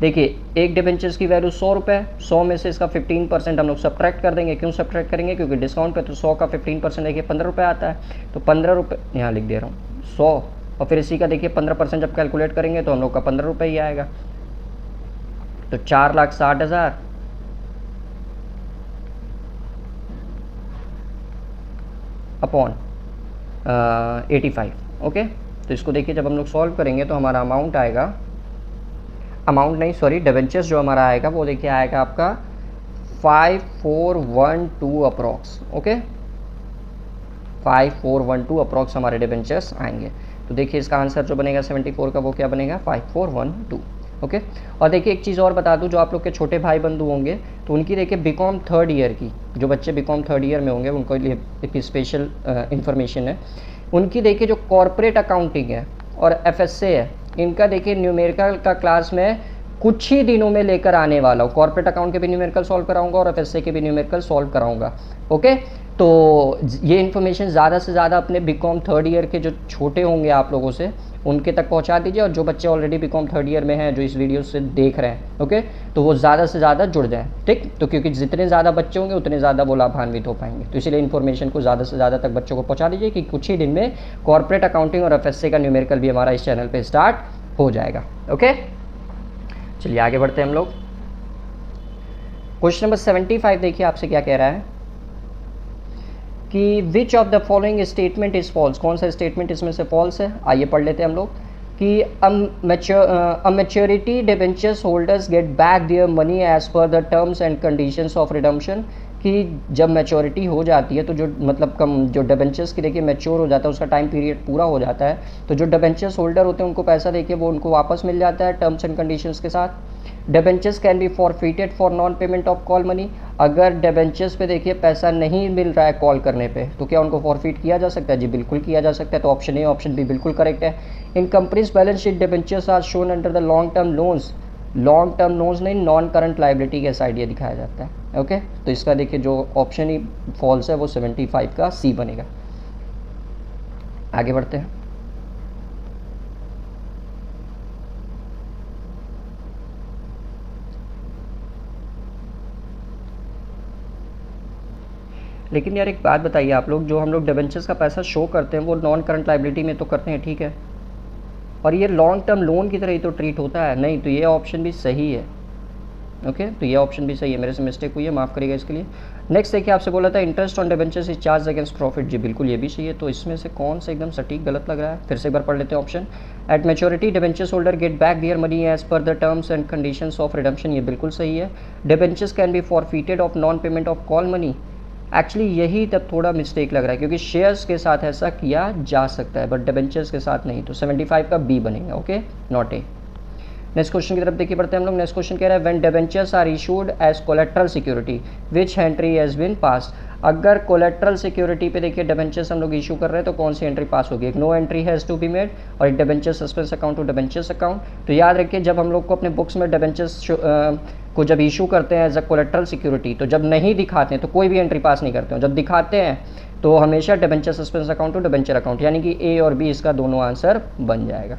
Speaker 1: देखिए एक डिबेंचर्स की वैल्यू 100 रुपये, 100 में से इसका 15% हम लोग सब्ट्रैक्ट कर देंगे। क्यों सब्ट्रैक्ट करेंगे, क्योंकि डिस्काउंट पे तो 100 का 15% देखिए 15 रुपये आता है, तो 15 रुपये यहाँ लिख दे रहा हूँ 100, और फिर इसी का देखिए 15% जब कैलकुलेट करेंगे तो हम लोग का 15 रुपये ही आएगा। तो 4,60,000 अपॉन 85, ओके। तो इसको देखिए जब हम लोग सॉल्व करेंगे तो हमारा अमाउंट आएगा, अमाउंट नहीं सॉरी डिबेंचर्स जो हमारा आएगा वो देखिए आएगा आपका 5412 अप्रॉक्स, ओके, 5412 अप्रॉक्स हमारे डिबेंचर्स आएंगे। तो देखिए इसका आंसर जो बनेगा 74 का वो क्या बनेगा 5412, ओके। और देखिए एक चीज़ और बता दूं, जो आप लोग के छोटे भाई बंधु होंगे तो उनकी देखिए बीकॉम थर्ड ईयर की, जो बच्चे बीकॉम थर्ड ईयर में होंगे उनको लिए एक स्पेशल इन्फॉर्मेशन है। उनकी देखिए जो कॉर्पोरेट अकाउंटिंग है और एफएसए है, इनका देखिए न्यूमेरिकल का क्लास में कुछ ही दिनों में लेकर आने वाला हूँ। कॉर्पोरेट अकाउंट के भी न्यूमेरिकल सॉल्व कराऊंगा और एफएसए के भी न्यूमेरिकल सॉल्व कराऊंगा, ओके। तो ये इन्फॉर्मेशन ज़्यादा से ज़्यादा अपने बीकॉम थर्ड ईयर के जो छोटे होंगे आप लोगों से उनके तक पहुंचा दीजिए, और जो बच्चे ऑलरेडी बीकॉम थर्ड ईयर में हैं जो इस वीडियो से देख रहे हैं, ओके, तो वो ज़्यादा से ज़्यादा जुड़ जाएं, ठीक। तो क्योंकि जितने ज़्यादा बच्चे होंगे उतने ज़्यादा वो लाभान्वित हो पाएंगे, तो इसलिए इन्फॉर्मेशन को ज़्यादा से ज़्यादा तक बच्चों को पहुँचा दीजिए कि कुछ ही दिन में कॉर्पोरेट अकाउंटिंग और एफएसए का न्यूमेरिकल भी हमारा इस चैनल पर स्टार्ट हो जाएगा, ओके। चलिए आगे बढ़ते हैं हम लोग। क्वेश्चन नंबर 75 देखिए आपसे क्या कह रहा है कि which of the following statement is false, कौन सा स्टेटमेंट इसमें से फॉल्स है। आइए पढ़ लेते हैं हम लोग कि maturity debentures holders get back their money as per the terms and conditions of redemption, कि जब मैच्योरिटी हो जाती है तो जो मतलब कम जो डिबेंचर्स की देखिए मैच्योर हो जाता है, उसका टाइम पीरियड पूरा हो जाता है, तो जो डिबेंचर्स होल्डर होते हैं उनको पैसा देखिए वो उनको वापस मिल जाता है टर्म्स एंड कंडीशंस के साथ। Debentures can be forfeited for non payment of call money, अगर डिबेंचर्स पे देखिए पैसा नहीं मिल रहा है कॉल करने पे तो क्या उनको फॉरफिट किया जा सकता है, जी बिल्कुल किया जा सकता है। तो ऑप्शन ए ऑप्शन बी बिल्कुल करेक्ट है। In companies balance sheet debentures are shown under the long term loans, long term loans नहीं नॉन करंट लाइबिलिटी के साइड ये दिखाया जाता है, ओके। तो इसका देखिए जो ऑप्शन ही फॉल्स है वो 75 का सी बनेगा। आगे बढ़ते हैं। लेकिन यार एक बात बताइए आप लोग, जो हम लोग डिबेंचर्स का पैसा शो करते हैं वो नॉन करंट लाइबिलिटी में तो करते हैं, ठीक है, और ये लॉन्ग टर्म लोन की तरह ही तो ट्रीट होता है, नहीं तो ये ऑप्शन भी सही है, ओके। तो ये ऑप्शन भी सही है, मेरे से मिस्टेक हुई है, माफ़ करिएगा इसके लिए। नेक्स्ट देखिए आपसे बोला था interest on debentures is charge against profit, जी बिल्कुल ये भी सही है। तो इसमें से कौन सा एकदम सटीक गलत लग रहा है, फिर से एक बार पढ़ लेते हैं option. At maturity debentures holder get back their money as per the terms and conditions of redemption, ये बिल्कुल सही है। Debentures can be forfeited of non payment of call money, actually यही तब थोड़ा मिस्टेक लग रहा है क्योंकि शेयर्स के साथ ऐसा किया जा सकता है बट डिबेंचर्स के साथ नहीं, तो 75 का बी बनेगा, okay, not a. Next question की तरफ देखिए बढ़ते हैं हम लोग। नेक्स्ट क्वेश्चन कह रहा है when debentures are issued as collateral security which entry has been pass, अगर कोलेट्रल सिक्योरिटी पे देखिए डिबेंचर्स हम लोग इशू कर रहे हैं तो कौन सी एंट्री पास होगी, एक no entry has to be made और एक debenture suspense account to debentures account. तो याद रखिए जब हम लोग को अपने बुक्स में डिबेंचर्स को जब इशू करते हैं एज अ कोलेट्रल सिक्योरिटी, तो जब नहीं दिखाते हैं तो कोई भी एंट्री पास नहीं करते हैं, जब दिखाते हैं तो हमेशा debenture suspense account to debenture account, यानी कि ए और बी इसका दोनों आंसर बन जाएगा।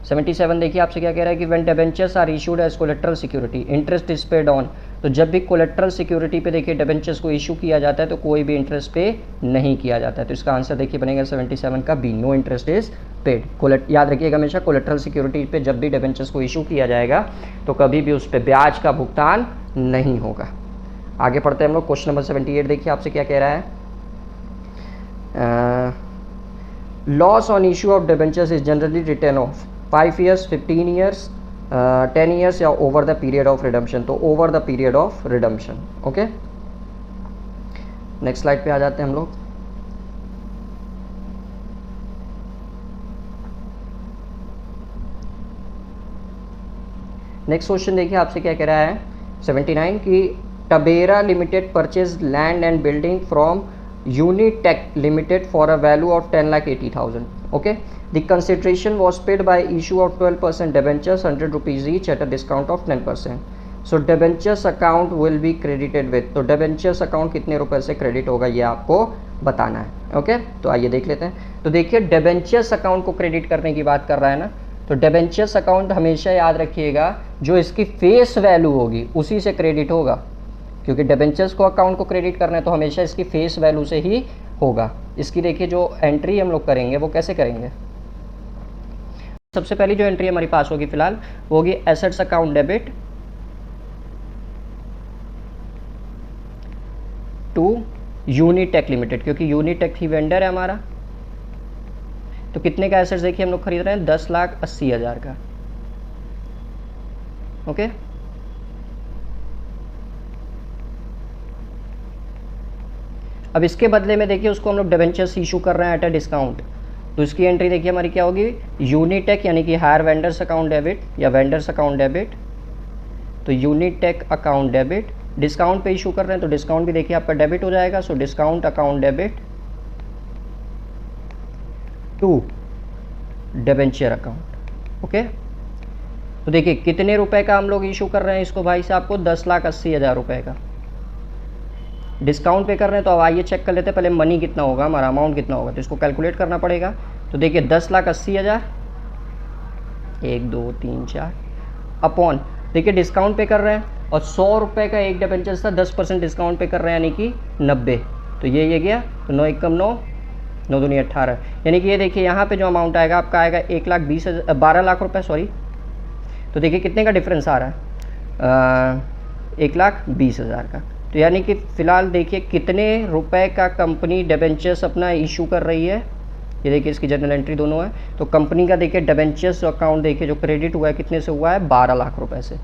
Speaker 1: 77 देखिए आपसे क्या कह रहा है कि when debentures are issued as collateral security interest is paid on, तो जब भी कोलेट्रल सिक्योरिटी पे देखिए डिबेंचर्स को इशू किया जाता है तो कोई भी इंटरेस्ट पे नहीं किया जाता है, तो इसका आंसर देखिए बनेगा 77 का B, no interest is paid. याद रखिएगा हमेशा कोलेट्रल सिक्योरिटी पे जब भी डिबेंचर्स को इशू किया जाएगा तो कभी भी उस पर ब्याज का भुगतान नहीं होगा। आगे पढ़ते हैं हम लोग। क्वेश्चन नंबर 78 देखिए आपसे क्या कह रहा है, loss on issue of debentures is generally return of 5 years, 15 years, 10 years या over the period of redemption, तो over the period of redemption, okay. Next slide पे आ जाते हैं हम लोग। नेक्स्ट क्वेश्चन देखिए आपसे क्या कह रहा है 79 कि Tavera limited purchase land and building from Unitech limited for a value of 10,80,000. Okay, the consideration was paid by issue of 12% debentures, 100 rupees each at a discount of 10%. So debentures account will be credited with. तो debentures account कितने रुपए से क्रेडिट होगा ये आपको बताना है. ओके, तो आइए देख लेते हैं. तो देखिए debentures account को क्रेडिट करने की बात कर रहा है ना, तो debentures account हमेशा याद रखिएगा जो इसकी फेस वैल्यू होगी उसी से क्रेडिट होगा, क्योंकि डिबेंचर्स को अकाउंट को क्रेडिट करना है तो हमेशा इसकी फेस वैल्यू से ही होगा. इसकी देखिए जो एंट्री हम लोग करेंगे वो कैसे करेंगे. सबसे पहली जो एंट्री हमारी पास होगी फिलहाल वो होगी assets account debit to Unitech limited, क्योंकि यूनिटेक ही वेंडर है हमारा. तो कितने का एसेट्स देखिए हम लोग खरीद रहे हैं, 10,80,000 का. ओके, अब इसके बदले में देखिए उसको हम लोग डिबेंचर्स इशू कर रहे हैं एट अ डिस्काउंट. तो इसकी एंट्री देखिए हमारी क्या होगी, यूनिटेक यानी कि हायर वेंडर्स अकाउंट डेबिट या वेंडर्स अकाउंट डेबिट. तो यूनिटेक अकाउंट डेबिट, डिस्काउंट पे इशू कर रहे हैं तो डिस्काउंट भी देखिए आपका डेबिट हो जाएगा. So discount account debit to debenture account. Okay, तो देखिए कितने रुपए का हम लोग इशू कर रहे हैं इसको भाई साहब को, 10,80,000 रुपए का डिस्काउंट पे कर रहे हैं. तो अब आइए चेक कर लेते हैं पहले मनी कितना होगा, हमारा अमाउंट कितना होगा, तो इसको कैलकुलेट करना पड़ेगा. तो देखिए 10,80,000 1 2 3 4 अपॉन, देखिए डिस्काउंट पे कर रहे हैं और 100 रुपये का एक डिबेंचर था, 10% डिस्काउंट पे कर रहे हैं यानी कि 90. तो ये गया, तो 9 एकम 9, 9 दूनी 18, यानी कि ये देखिए यहाँ पे जो अमाउंट आएगा आपका आएगा 12 लाख रुपये सॉरी. तो देखिए कितने का डिफरेंस आ रहा है, 1,20,000 का. तो यानी कि फ़िलहाल देखिए कितने रुपए का कंपनी डिबेंचर्स अपना इशू कर रही है. ये देखिए इसकी जर्नल एंट्री दोनों है. तो कंपनी का देखिए डिबेंचर्स अकाउंट देखिए जो क्रेडिट हुआ है कितने से हुआ है, 12 लाख रुपए से.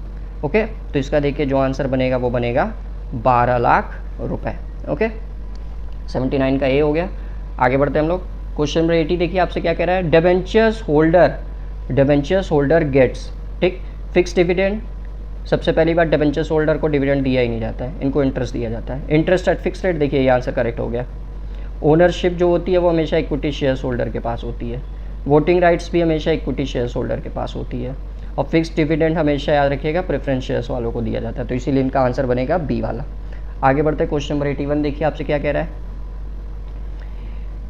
Speaker 1: ओके, तो इसका देखिए जो आंसर बनेगा वो बनेगा 12 लाख रुपए. ओके, 79 का ए हो गया. आगे बढ़ते हैं हम लोग. क्वेश्चन नंबर 80 देखिए आपसे क्या कह रहा है, डिबेंचर्स होल्डर गेट्स, ठीक, फिक्स डिविडेंड. सबसे पहली बात डिबेंचर्स होल्डर को डिविडेंड दिया ही नहीं जाता है, इनको इंटरेस्ट दिया जाता है. इंटरेस्ट एट फिक्स रेट, देखिए ये आंसर करेक्ट हो गया. ओनरशिप जो होती है वो हमेशा इक्विटी शेयर्स होल्डर के पास होती है. वोटिंग राइट्स भी हमेशा इक्विटी शेयर्स होल्डर के पास होती है. और फिक्स डिविडेंड हमेशा याद रखिएगा प्रेफरेंस शेयर्स वालों को दिया जाता है. तो इसीलिए इनका आंसर बनेगा बी वाला. आगे बढ़ते हैं. क्वेश्चन नंबर 81 देखिए आपसे क्या कह रहा है.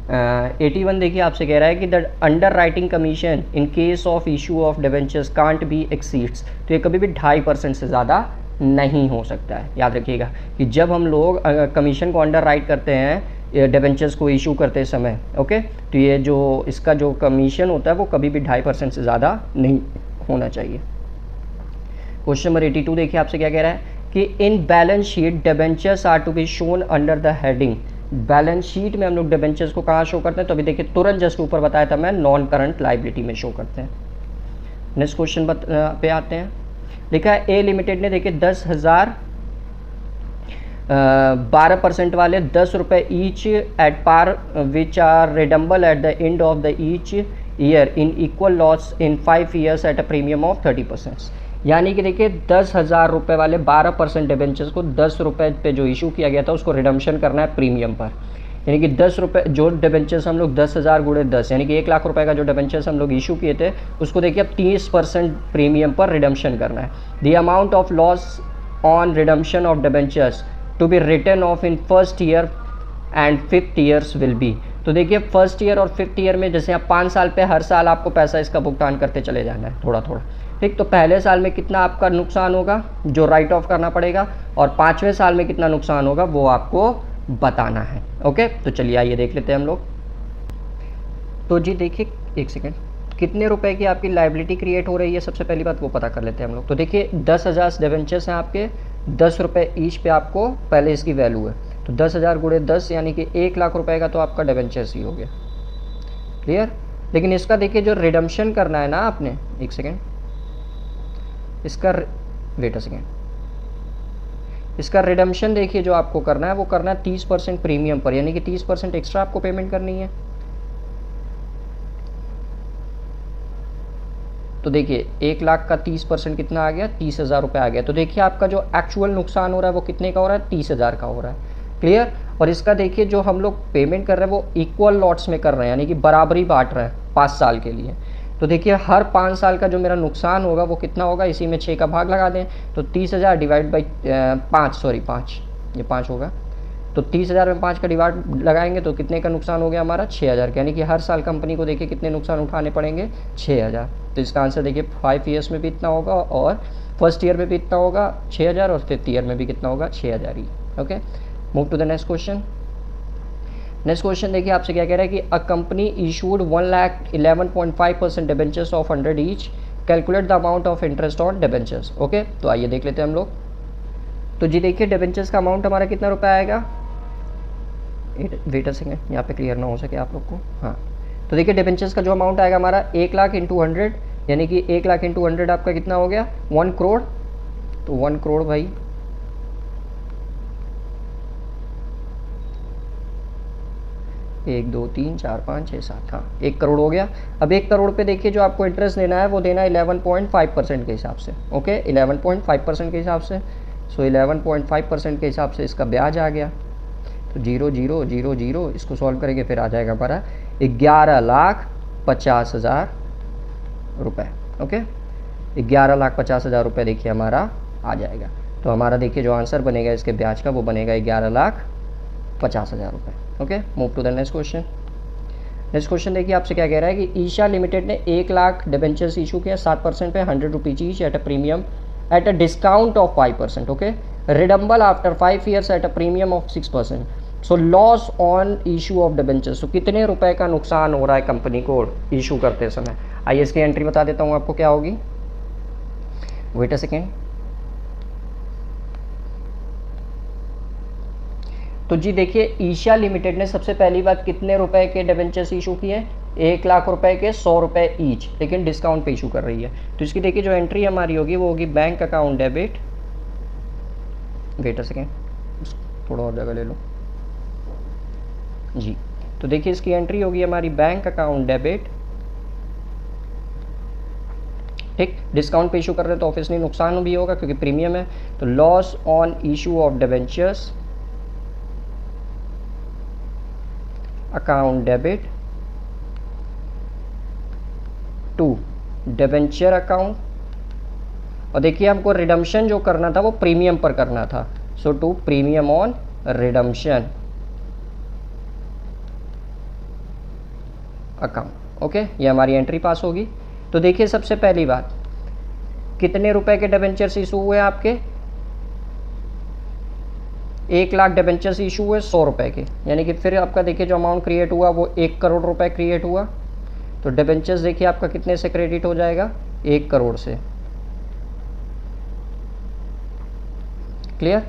Speaker 1: 81 देखिए आपसे कह रहा है कि the under writing commission in case of issue of debentures can't be exceeds. तो ये कभी भी 2.5% से ज़्यादा नहीं हो सकता है. याद रखिएगा कि जब हम लोग कमीशन को अंडर राइट करते हैं डिबेंचर्स को इशू करते समय, ओके, तो ये जो इसका जो कमीशन होता है वो कभी भी 2.5% से ज़्यादा नहीं होना चाहिए. क्वेश्चन नंबर 82 देखिए आपसे क्या कह रहा है कि in balance sheet debentures are to be shown under the heading. Balance sheet में हम लोग डिबेंचर्स को कहाँ शो करते हैं, तो अभी देखिए तुरंत जस्ट ऊपर बताया था मैं, नॉन करंट लाइबिलिटी में शो करते हैं. नेक्स्ट क्वेश्चन पे आते हैं. लिखा है ए लिमिटेड ने देखिए 10,000 12% वाले 10 रुपये each at par which are redeemable at the end of the each year in equal lots in 5 years at a premium of 30%. यानी कि देखिए 10,000 रुपये वाले 12% डिबेंचर्स को 10 रुपये पे जो इशू किया गया था उसको रिडम्पशन करना है प्रीमियम पर. यानी कि 10 रुपये जो डिबेंचर्स हम लोग 10,000 × 10 यानी कि 1 लाख रुपए का जो डिबेंचर्स हम लोग इशू किए थे उसको देखिए अब 30% प्रीमियम पर रिडम्पशन करना है. The amount of loss on redemption of debentures to be written off in first year and 5th years will be. तो देखिए फर्स्ट ईयर और 5th ईयर में जैसे आप 5 साल पे हर साल आपको पैसा इसका भुगतान करते चले जाना है थोड़ा थोड़ा, ठीक. तो पहले साल में कितना आपका नुकसान होगा जो राइट ऑफ करना पड़ेगा और 5वें साल में कितना नुकसान होगा वो आपको बताना है. ओके, तो चलिए आइए देख लेते हैं हम लोग. तो जी देखिए एक सेकेंड, कितने रुपए की आपकी लाइबिलिटी क्रिएट हो रही है सबसे पहली बात वो पता कर लेते हैं हम लोग. तो देखिए 10,000 डिबेंचर्स हैं आपके, 10 रुपये ईच पे आपको पहले इसकी वैल्यू है. तो 10,000 × 10 यानी कि 1 लाख रुपए का तो आपका डिबेंचर्स ही हो गया. क्लियर. लेकिन इसका देखिए जो रिडम्पशन करना है ना आपने, एक सेकेंड, इसका वेट अ सेकेंड, इसका रिडम्पशन देखिए जो आपको करना है वो करना है 30% प्रीमियम पर, यानी कि 30% एक्स्ट्रा आपको पेमेंट करनी है. तो देखिए 1 लाख का 30% कितना आ गया, 30,000 रुपये आ गया। तो देखिए आपका जो एक्चुअल नुकसान हो रहा है वो कितने का हो रहा है, 30,000 का हो रहा है। क्लियर। और इसका देखिए जो हम लोग पेमेंट कर रहे हैं वो इक्वल लॉट्स में कर रहे हैं, यानी कि बराबरी बांट रहे हैं 5 साल के लिए। तो देखिए हर 5 साल का जो मेरा नुकसान होगा वो कितना होगा, इसी में 6 का भाग लगा दें। तो 30,000 डिवाइड बाई 5, ये 5 होगा। तो 30,000 में 5 का डिवाइड लगाएंगे तो कितने का नुकसान हो गया हमारा, 6,000 का। यानी कि हर साल कंपनी को देखिए कितने नुकसान उठाने पड़ेंगे, 6,000। तो इसका आंसर देखिए 5 ईयर्स में भी इतना होगा, और फर्स्ट ईयर में भी इतना होगा 6,000, और 5th ईयर में भी कितना होगा, 6,000 ही। Okay, move to the next question. Next question देखिए आपसे क्या कह रहा है कि a company issued 1,11.5% debentures of 100 each, calculate the amount of interest on debentures. Okay, तो आइए देख लेते हैं हम लोग। तो जी देखिए डिबेंचर्स का अमाउंट हमारा कितना रुपये आएगा, वेट अ सेकेंड, यहाँ पे क्लियर ना हो सके आप लोग को। हाँ, तो देखिए डिबेंचर्स का जो अमाउंट आएगा हमारा 1,00,000 इंटू 100, यानी कि 1,00,000 इंटू 100 आपका कितना हो गया, 1 करोड़। तो 1 करोड़ भाई 1 2 3 4 5 6 7, हाँ 1 करोड़ हो गया। अब 1 करोड़ पे देखिए जो आपको इंटरेस्ट देना है वो देना है 11.5% के हिसाब से। ओके, 11.5% के हिसाब से। सो 11.5% के हिसाब से इसका ब्याज आ गया। तो 0 0 0 0 इसको सॉल्व करेंगे फिर आ जाएगा हमारा 11,50,000 रुपये। ओके, 11,50,000 रुपये देखिए हमारा आ जाएगा। तो हमारा देखिए जो आंसर बनेगा इसके ब्याज का वो बनेगा 11,50,000 रुपये। Okay, move to the next question. Next question देखिए आपसे क्या कह रहा है कि ईशा लिमिटेड ने 1,00,000 डिबेंचर्स इशू किया 7% पे 100 rupees each at a premium at a discount of 5%। Okay, redeemable after 5 years at a premium of 6%। So loss on issue of debentures, तो कितने रुपए का नुकसान हो रहा है कंपनी को इशू करते समय। आइए इसकी एंट्री बता देता हूँ आपको क्या होगी, वेट अ सेकेंड। तो जी देखिए ईशा लिमिटेड ने सबसे पहली बात कितने रुपए के डिबेंचर्स इशू किए, 1,00,000 रुपए के 100 रुपए ईच, लेकिन डिस्काउंट पे इशू कर रही है। तो इसकी देखिए जो एंट्री हमारी होगी वो होगी bank account debit, wait a second थोड़ा और जगह ले लो जी। तो देखिए इसकी एंट्री होगी हमारी बैंक अकाउंट डेबिट, ठीक। डिस्काउंट पे इशू कर रहे हैं तो ऑब्वियसली नुकसान भी होगा क्योंकि प्रीमियम है। तो loss on issue of debentures account debit to debenture account, और देखिए हमको रिडम्पशन जो करना था वो प्रीमियम पर करना था। So to premium on redemption account. Okay, ये हमारी एंट्री पास होगी। तो देखिए सबसे पहली बात कितने रुपए के डिबेंचर्स इशू हुए आपके, 1,00,000 डिबेंचर्स इशू हुए 100 रुपए के, यानी कि फिर आपका देखिए जो अमाउंट क्रिएट हुआ वो 1 करोड़ रुपए क्रिएट हुआ। तो डिबेंचर्स देखिए आपका कितने से क्रेडिट हो जाएगा, 1 करोड़ से। क्लियर।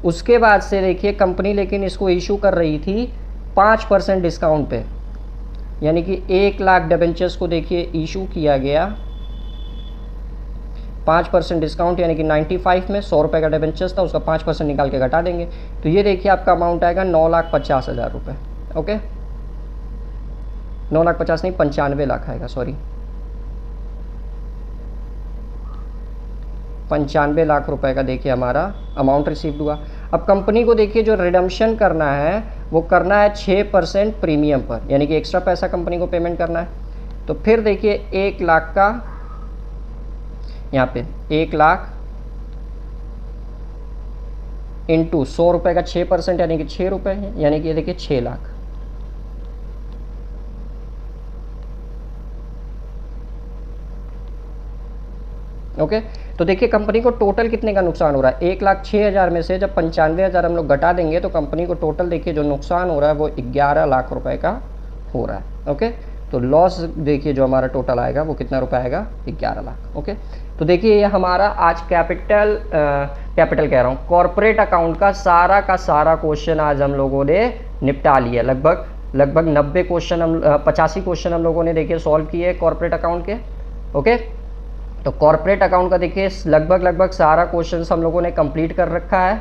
Speaker 1: उसके बाद से देखिए कंपनी लेकिन इसको इशू कर रही थी 5% डिस्काउंट पे, यानी कि 1,00,000 डिबेंचर्स को देखिए इशू किया गया 5% डिस्काउंट, यानी कि 95 में 100 रुपये का डिबेंचर्स था, उसका 5% निकाल के घटा देंगे। तो ये देखिए आपका अमाउंट आएगा 9,50,000 रुपये। ओके, 9,50,000 नहीं 95 लाख आएगा, सॉरी 95 लाख रुपए का देखिए हमारा अमाउंट रिसीव्ड हुआ। अब कंपनी को देखिए जो रिडम्पशन करना है वो करना है 6% प्रीमियम पर, यानी कि एक्स्ट्रा पैसा कंपनी को पेमेंट करना है। तो फिर देखिए 1,00,000 का यहाँ पे 1,00,000 इंटू 100 रुपये का 6% यानी कि 6 रुपये है, यानी कि ये देखिए 6 लाख। ओके, तो देखिए कंपनी को टोटल कितने का नुकसान हो रहा है, 1,06,000 में से जब 95,000 हम लोग घटा देंगे तो कंपनी को टोटल देखिए जो नुकसान हो रहा है वो 11 लाख रुपए का हो रहा है। ओके, तो लॉस देखिए जो हमारा टोटल आएगा वो कितना रुपए आएगा, 11 लाख। ओके, तो देखिए ये हमारा आज कैपिटल कह रहा हूँ कॉर्पोरेट अकाउंट का सारा क्वेश्चन आज हम लोगों ने निपटा लिया। लगभग 90 क्वेश्चन 85 क्वेश्चन हम लोगों ने देखिए सॉल्व किए कॉर्पोरेट अकाउंट के। ओके, तो कॉर्पोरेट अकाउंट का देखिए लगभग सारा क्वेश्चन हम लोगों ने कंप्लीट कर रखा है।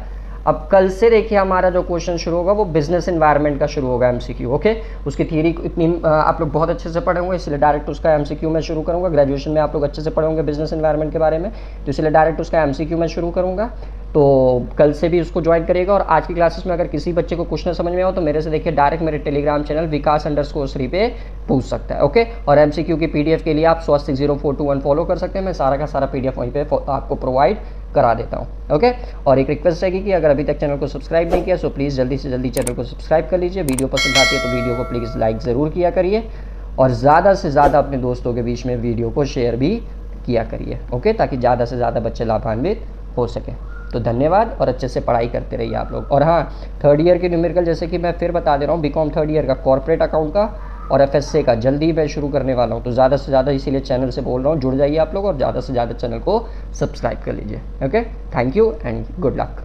Speaker 1: अब कल से देखिए हमारा जो क्वेश्चन शुरू होगा वो बिजनेस एनवायरनमेंट का शुरू होगा एमसीक्यू। ओके, उसकी थ्योरी इतनी आप लोग बहुत अच्छे से पढ़े होंगे, इसलिए डायरेक्ट उसका एमसीक्यू मैं शुरू करूँगा। ग्रेजुएशन में आप लोग अच्छे से पढ़े होंगे बिजनेस एनवायरनमेंट के बारे में, तो इसलिए डायरेक्ट उसका एमसीक्यू मैं शुरू करूँगा। तो कल से भी उसको ज्वाइन करिएगा। और आज की क्लासेस में अगर किसी बच्चे को कुछ ना समझ में आओ तो मेरे से देखिए डायरेक्ट मेरे टेलीग्राम चैनल विकास_3 पे पूछ सकता है। ओके, और एमसीक्यू की पीडीएफ के लिए आप स्वस्तिक 0421 फॉलो कर सकते हैं। मैं सारा का सारा पीडीएफ वहीं पे आपको प्रोवाइड करा देता हूँ। ओके, और एक रिक्वेस्ट रहेगी कि अगर अभी तक चैनल को सब्सक्राइब नहीं किया सो प्लीज़ जल्दी से जल्दी चैनल को सब्सक्राइब कर लीजिए। वीडियो पसंद आती है तो वीडियो को प्लीज़ लाइक ज़रूर किया करिए, और ज़्यादा से ज़्यादा अपने दोस्तों के बीच में वीडियो को शेयर भी किया करिए। ओके, ताकि ज़्यादा से ज़्यादा बच्चे लाभान्वित हो सकें। तो धन्यवाद, और अच्छे से पढ़ाई करते रहिए आप लोग। और हाँ, थर्ड ईयर के न्यूमेरिकल जैसे कि मैं फिर बता दे रहा हूँ, बीकॉम थर्ड ईयर का कॉर्पोरेट अकाउंट का और एफएसए का जल्दी मैं शुरू करने वाला हूँ। तो ज़्यादा से ज़्यादा इसीलिए चैनल से बोल रहा हूँ, जुड़ जाइए आप लोग और ज़्यादा से ज़्यादा चैनल को सब्सक्राइब कर लीजिए। Okay, thank you and good luck.